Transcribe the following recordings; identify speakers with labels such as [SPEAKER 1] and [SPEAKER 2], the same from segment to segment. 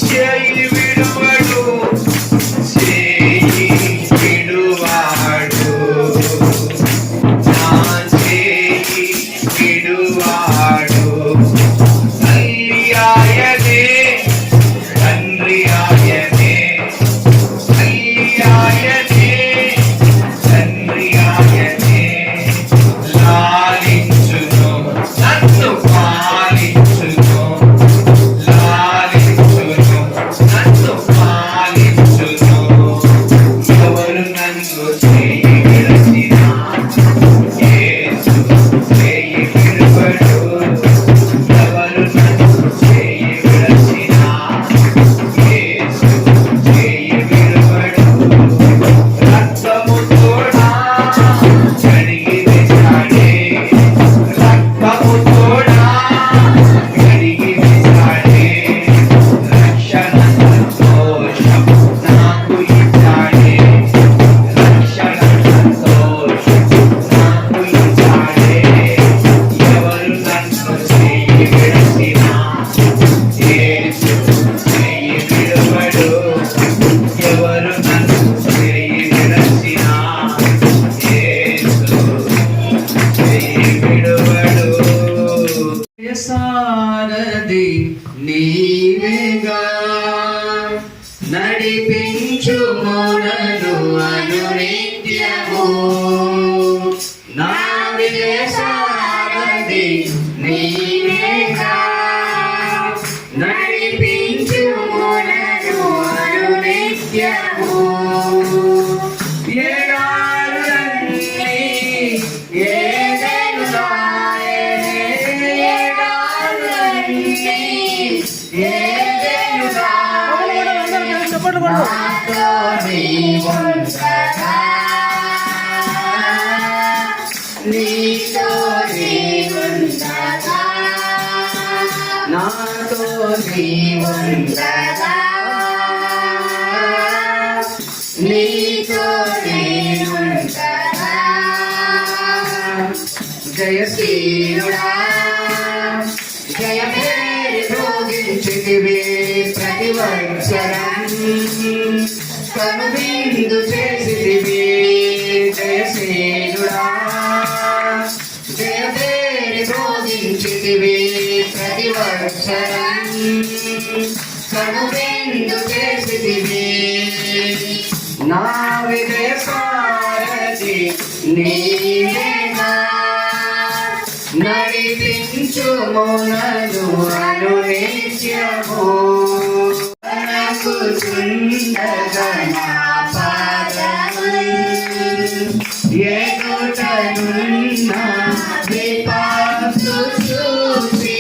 [SPEAKER 1] చేయి విడువడు చేయి విడువాడు నా చేయి విడువాడు తల్లి ఆయనే తండ్రి ఆయనే తల్లి ఆయనే తండ్రి ఆయనే లాలించును నన్ను పాలించును లాలించును నన్ను పాలించును ఎవరు నన్ను చేయి విడచినా యేసు చేయి విడువడు ఎవరు నన్ను చేయి విడచినా యేసు చేయి విడువడు రక్తము తోడా కడిగి వేశాడే రక్తము తోడా కడిగి వేశాడే రక్షణ సంతోషం నాకు ఇచ్చాడే రక్షణ సంతోషం నాకు ఇచ్చాడే ఎవరు నన్ను చేయి విడచినా యేసు చేయి విడువడు ఎవరు నన్ను చేయి విడచినా యేసు చేయి విడువడు సారథి నీవేగా నడిపించుము నన్ను అనునిత్యము నా విజయ సారథి నీవేగా నడిపించుము నన్ను అనునిత్యము ఎడారులన్నీ ఏదెనులాయనే ఎడారులన్నీ ఏదెనులాయనే నాతో నీవుండగా నీతో నీవుండగా నాతో నీవుండగా నీతో నేనుండగా జయశీలుడా జయమేరి భోగించితివి ప్రతివత్సరం కనువిందు చేసితివి జయశీలుడా జయమేరి భోగించితివి ప్రతివత్సరం కనువిందు చేసితివి నా విజయ సారథి నీవేగా నడిపించుము నన్ను అనునిత్యము నకుచుండగా నా పాదములు ఎదుటనున్న విపత్తు చూసి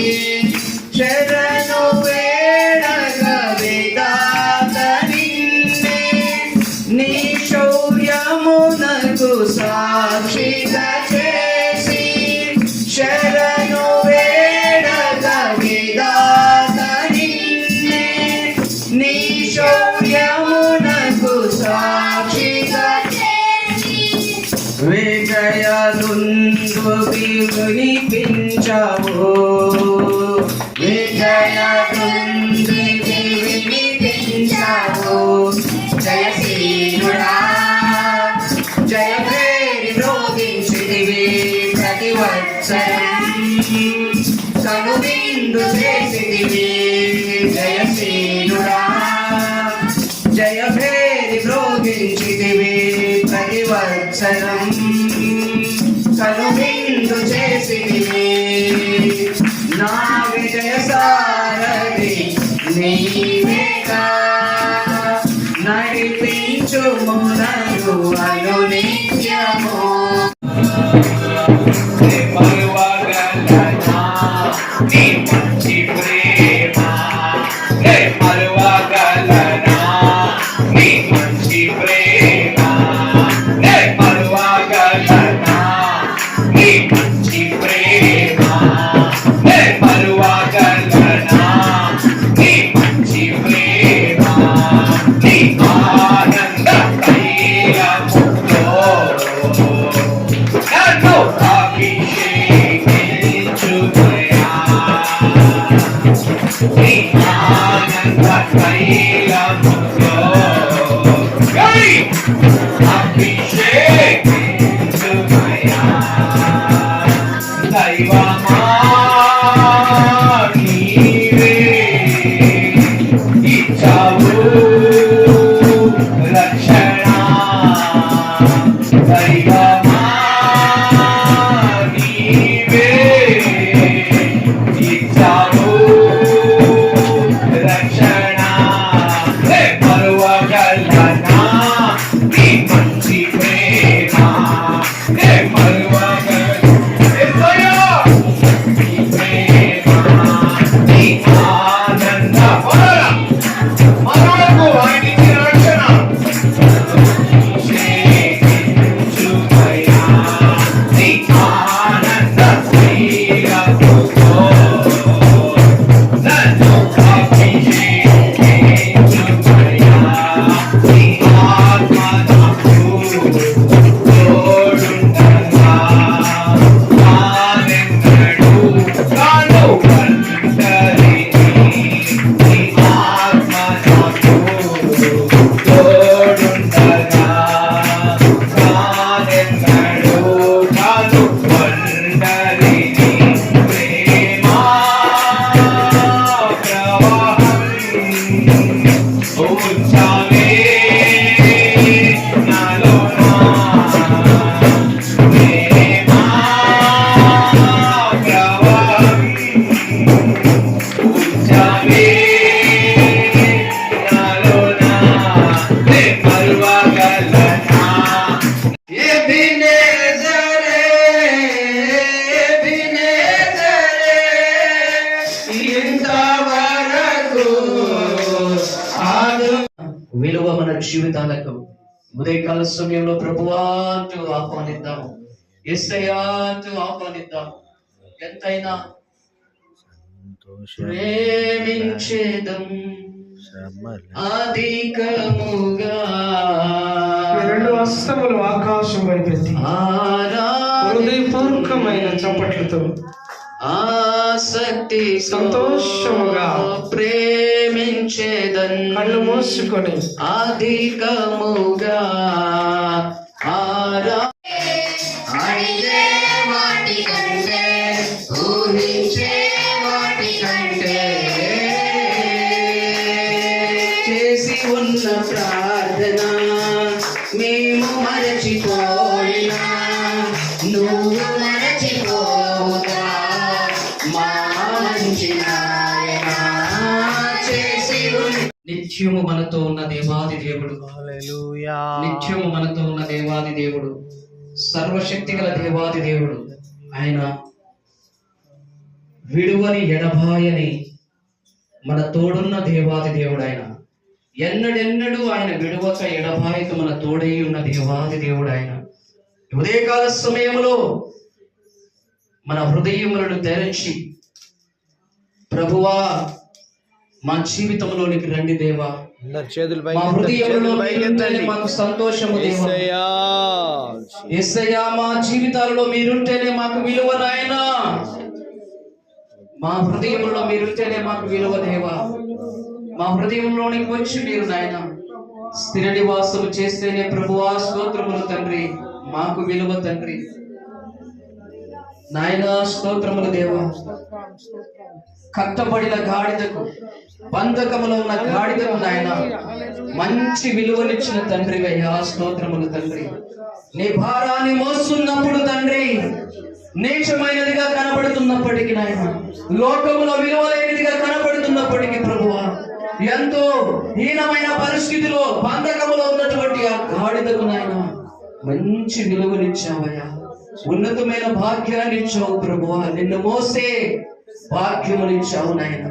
[SPEAKER 1] శరణు వేడగ విధాత నిన్నే నీ శౌర్యమునకు సాక్షిగా చేసి శరణు వేడగ విధాత నిన్నే నీ శౌర్యమునకు సాక్షిగా చేసి విజయదుందు వినిపించవు విజయదుందు వినిపించవు జయశీలుడా జయభేరి భోగించితివి ప్రతివత్సరం కనువిందు చేసితివి జయశీలుడా జయభేరి భోగించితివి ప్రతివత్సరం కనువిందు చేసితివి నా విజయ సారథి నీవేగా నడిపించుము నన్ను అనునిత్యము నీ మంచి ప్రేమ మరువగలనా నీ మంచి ప్రేమ మరువగలనా నీ మంచి ప్రేమ మరువగలనా నీ మంచి ప్రేమ నీ ఆనంద తైలముతో అభిషేకించుమయ్యా దైవమా నీవే ఇచ్చావు రక్షణ దైవమా నీవే ఇచ్చావు రక్షణ మరువగలనా నీ మంచి ప్రేమ
[SPEAKER 2] విలువ మన జీవితాలకు ఉదయకాల సమయంలో ప్రభువా అంటూ ఆహ్వానిద్దాం, యేసయ్యా అంటూ ఆహ్వానిద్దాం. ఎంతైనా ప్రేమించేదం అధికముగా
[SPEAKER 3] రెండు హస్తములు ఆకాశం వైపెత్తి హృదయపూర్వకమైన చప్పట్లతో
[SPEAKER 2] ఆసక్తి
[SPEAKER 3] సంతోషముగా
[SPEAKER 2] ప్రేమించేదన్
[SPEAKER 3] కళ్ళు మూసుకొని
[SPEAKER 2] అధికముగా
[SPEAKER 4] అడిగే వాటి కంటే ఊహించే వాటి కంటే
[SPEAKER 2] చేసి ఉన్న ప్రార్థన మేము మరచిపోయినా
[SPEAKER 4] నువ్వు మరచిపోగా
[SPEAKER 2] మా మంచి నాయన చేసి నిత్యము మనతో ఉన్న దేవాది దేవుడు, నిత్యము మనతో ఉన్న దేవాది దేవుడు, సర్వశక్తి గల దేవాది దేవుడు. ఆయన విడువని ఎడబాయని మన తోడున్న దేవాది దేవుడు. ఆయన ఎన్నడెన్నడూ ఆయన విడువక ఎడబాయక మన తోడై ఉన్న దేవాది దేవుడు. ఆయన ఉదయకాల సమయంలో మన హృదయములను తెరచి ప్రభువా మా జీవితంలోనికి రండి దేవా, మా హృదయంలో మీరుంటేనే మాకు సంతోషము దేవా, యేసయ్యా మా జీవితాలలో మీరుంటేనే మాకు విలువ నాయనా, మా హృదయంలో మీరుంటేనే మాకు విలువ దేవా. మా హృదయంలోనికి వచ్చి మీరు నాయన స్థిర నివాసము చేస్తేనే ప్రభువా స్తోత్రములు తండ్రి, మాకు విలువ తండ్రి నాయనా, స్తోత్రములు దేవా. కట్టబడిన గాడిదకు, బంధకములో ఉన్న గాడిదకు నాయన మంచి విలువనిచ్చిన తండ్రి అయ్యా, స్తోత్రములు తండ్రి. నీ భారాన్ని మోస్తున్నప్పుడు తండ్రి నీచమైనదిగా కనబడుతున్నప్పటికీ నాయన, లోకంలో విలువలేనిదిగా కనబడుతున్నప్పటికీ ప్రభువా, ఎంతో హీనమైన పరిస్థితిలో బంధకములో ఉన్నటువంటి ఆ గాడిదకు నాయన మంచి విలువనిచ్చావయ్యా, ఉన్నతమైన భాగ్యాన్ని ఇచ్చావు ప్రభువా, నిన్ను మోసే భాగ్యమునిచ్చావు నాయన.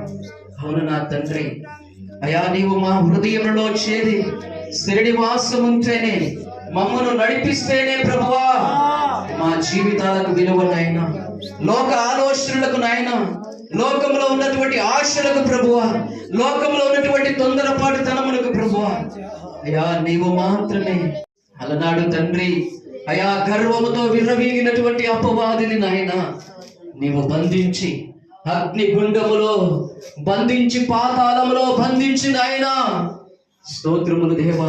[SPEAKER 2] అవును నా తండ్రి అయా, నీవు మా హృదయంలో చేరి స్థిరనివాసం ఉంటేనే, మమ్మను నడిపిస్తేనే ప్రభువా మా జీవితాలకు విలువ నాయన. లోక ఆలోచనలకు నాయన, లోకంలో ఉన్నటువంటి ఆశలకు ప్రభువా, లోకంలో ఉన్నటువంటి తొందరపాటు తనములకు ప్రభువా, అయా నీవు మాత్రమే. అలనాడు తండ్రి అయా గర్వముతో విర్రవీగినటువంటి అపవాదిని నాయన నీవు బంధించి అగ్నిగుండములో బంధించి పాతాళములో బంధించిన ఆయన స్తోత్రములు దేవా,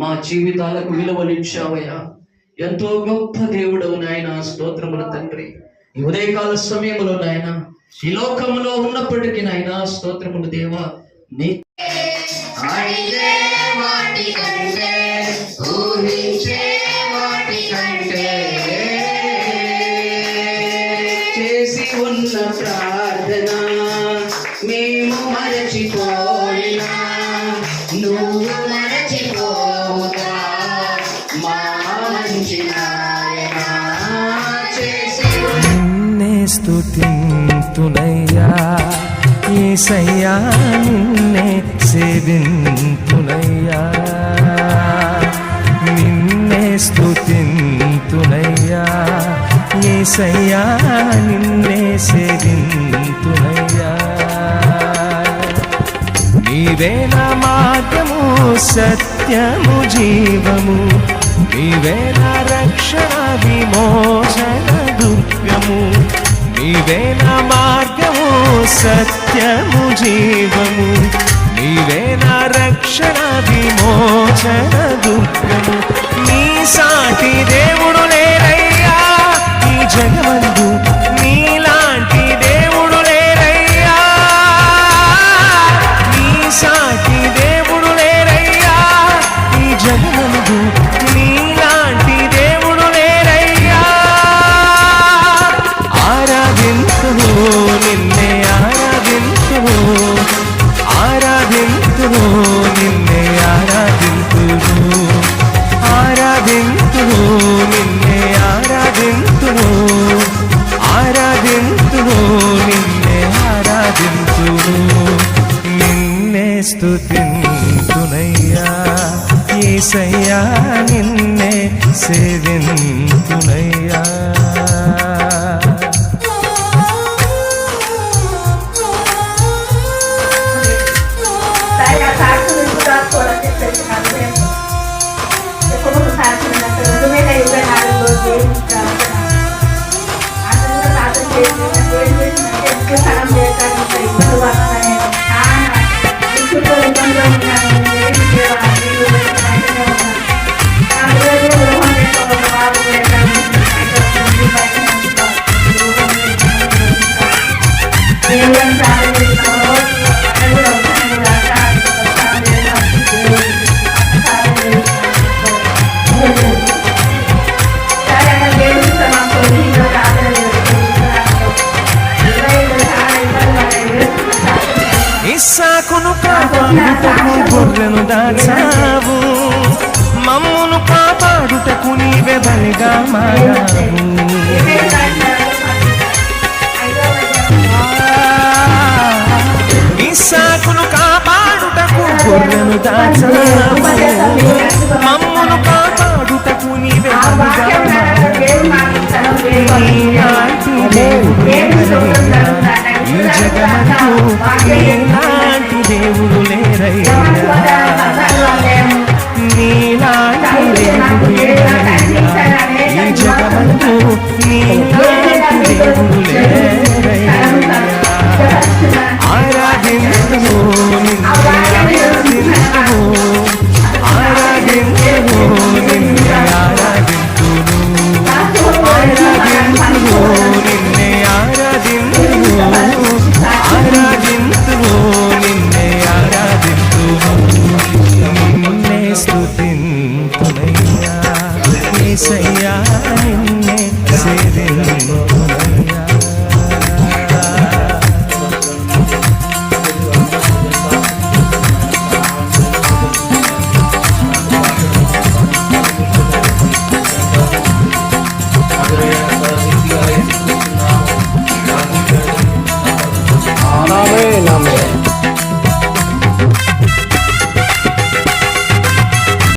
[SPEAKER 2] మా జీవితాలకు విలువనిచ్చావయ్యా. ఎంతో గొప్ప దేవుడవు నాయన. స్తోత్రములు తండ్రి. ఈ ఉదయకాల సమయంలో నాయన ఈ లోకములో ఉన్నప్పటికీ నాయన స్తోత్రములు దేవా, నీ
[SPEAKER 4] అడిగే వాటి కంటే ఊహించే వాటి కంటే
[SPEAKER 2] చేసి ఉన్న ప్రార్థన మేము మరచిపోయినా
[SPEAKER 4] నువ్వు మరచిపోగా మా మంచి నాయన చేసి
[SPEAKER 3] నిన్నే స్తుతింతునయ్యా యేసయ్యా, నిన్నే సేవింతునయ్యా, నిన్నే స్తుతింతునయ్యా యేసయ్యా, నిన్నే సేవింతునయ్యా. నీవే నా మార్గము సత్యము జీవము, నీవే నా రక్షణ విమోచన దుర్గము, నీవే నా మార్గము సత్యము జీవము, నీవే నా రక్షణ విమోచన దుర్గము. నీ సాటి దేవుడు లేరయ్యా ఈ జగమందు, నీలాంటి దేవుడు లేరయ్యా, నీ సాటి దేవుడు లేరయ్యా ఈ జగమందు, నీలాంటి దేవుడు లేరయ్యా. ఆరాధింతును నిన్నే ఆరాధింతును, ఆరాధింతును నిన్నే ఆరాధింతును, ఆరాధింతును నిన్నే ఆరాధింతును, ఆరాధింతును నిన్నే ఆరాధింతును. నిన్నే స్తుతింతునయ్యా యేసయ్యా, నిన్నే సేవింతునయ్యా. ఇస్సాకును కాపాడుటకు గొర్రెను దాచావు, మమ్మును కాపాడుటకు నీవే బలిగా మారావు. ఇస్సాకును కాపాడుటకు గొర్రెను దాచావు, మమ్మును కాపాడుటకు నీవే బలిగా మారావు. నీలాంటి దేవుడు లేరయ్యా ఈ జగమందు, నీలాంటి దేవుడు లేరయ్యా, నీలాంటి దేవుడు లేరయ్యా ఈ జగమందు, నీలాంటి దేవుడు లేరయ్యా. ఆరాధింతును నిన్నే ఆరాధింతును, ఆరాధింతును నిన్నే ఆరాధింతును, ఆరాధింతును నిన్నే ఆరాధింతును, ఆరాధింతును నిన్నే ఆరాధింతును. నిన్నే స్తుతింతునయ్యా యేసయ్యా, నిన్నే సేవింతునయ్యా. ఆమేన్.